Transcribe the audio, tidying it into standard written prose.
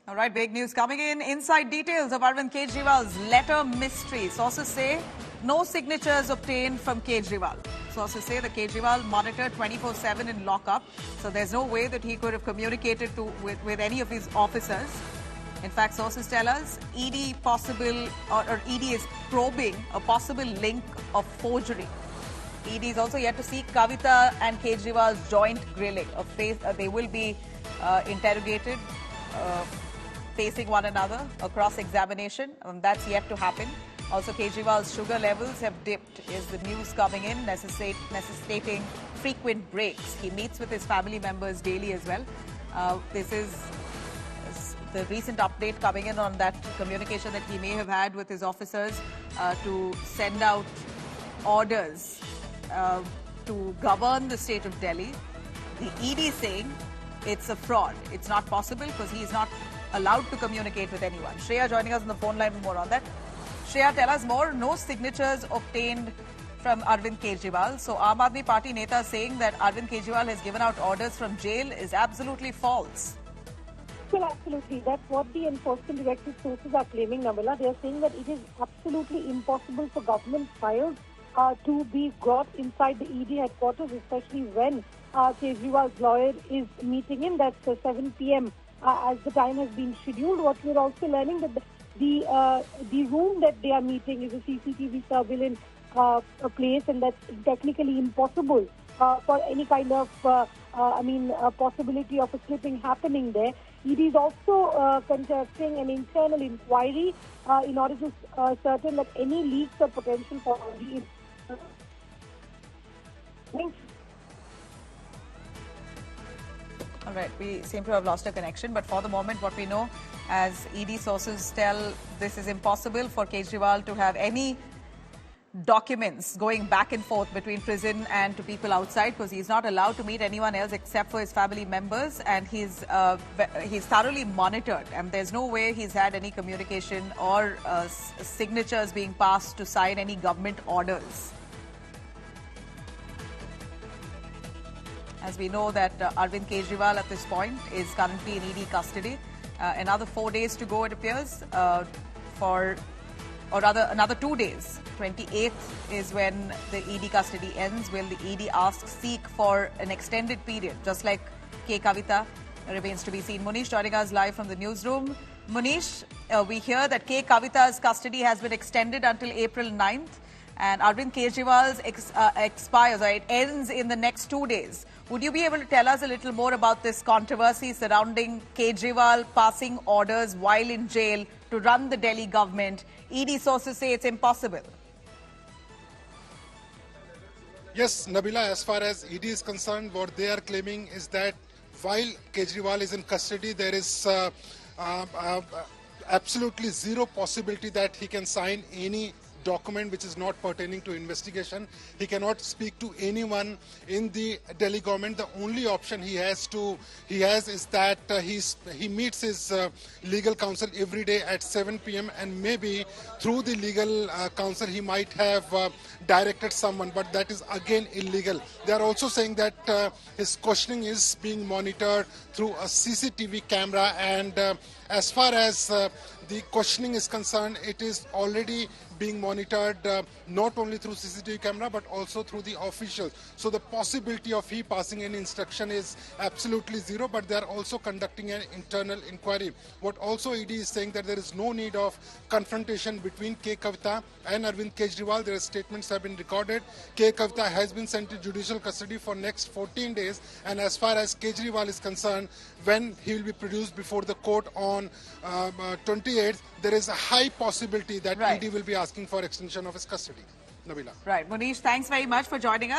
All right, big news coming in. Inside details of Arvind Kejriwal's letter mystery. Sources say no signatures obtained from Kejriwal. Sources say the Kejriwal monitored 24/7 in lockup, so there's no way that he could have communicated with any of his officers. In fact, sources tell us ED ED is probing a possible link of forgery. ED is also yet to see Kavita and Kejriwal's joint grilling. They will be interrogated, facing one another, a cross-examination. That's yet to happen. Also, Kejriwal's sugar levels have dipped, is the news coming in, necessitating frequent breaks. He meets with his family members daily as well. This is the recent update coming in on that communication that he may have had with his officers to send out orders to govern the state of Delhi. The ED saying it's a fraud. It's not possible because he is not allowed to communicate with anyone. Shreya joining us on the phone line for more on that. Shreya, tell us more. No signatures obtained from Arvind Kejriwal. So Aam Aadmi Party Neta saying that Arvind Kejriwal has given out orders from jail is absolutely false. Well, absolutely. That's what the enforcement directorate sources are claiming, Nabila. They are saying that it is absolutely impossible for government files to be brought inside the ED headquarters, especially when Kejriwal's lawyer is meeting him. That's 7 p.m. As the time has been scheduled. What we're also learning that the room that they are meeting is a CCTV surveillance place, and that's technically impossible for any kind of possibility of a slipping happening there. ED is also conducting an internal inquiry in order to certain that any leaks or potential for All right, we seem to have lost a connection, but for the moment, what we know, as ED sources tell, this is impossible for Kejriwal to have any documents going back and forth between prison and to people outside, because he's not allowed to meet anyone else except for his family members, and he's thoroughly monitored, and there's no way he's had any communication or signatures being passed to sign any government orders. As we know that Arvind Kejriwal at this point is currently in ED custody. Another 4 days to go, it appears, another 2 days. 28th is when the ED custody ends. Will the ED seek for an extended period, just like K. Kavita? Remains to be seen. Munish joining us live from the newsroom. Munish, we hear that K. Kavita's custody has been extended until April 9th, and Arvind Kejriwal's expires, or it ends in the next 2 days. Would you be able to tell us a little more about this controversy surrounding Kejriwal passing orders while in jail to run the Delhi government? ED sources say it's impossible. Yes, Nabila, as far as ED is concerned, what they are claiming is that while Kejriwal is in custody, there is absolutely zero possibility that he can sign any document which is not pertaining to investigation. He cannot speak to anyone in the Delhi government. The only option he has is that he meets his legal counsel every day at 7 p.m. and maybe through the legal counsel he might have directed someone, but that is again illegal. They are also saying that his questioning is being monitored through a CCTV camera, and as far as the questioning is concerned, it is already being monitored not only through CCTV camera but also through the officials. So the possibility of he passing any instruction is absolutely zero, but they are also conducting an internal inquiry. What also ED is saying that there is no need of confrontation between K. Kavita and Arvind Kejriwal. Their statements have been recorded. K. Kavita has been sent to judicial custody for next 14 days, and as far as Kejriwal is concerned, when he will be produced before the court on 28th, there is a high possibility that ED will be asking for extension of his custody. Nabila. Right. Munish, thanks very much for joining us.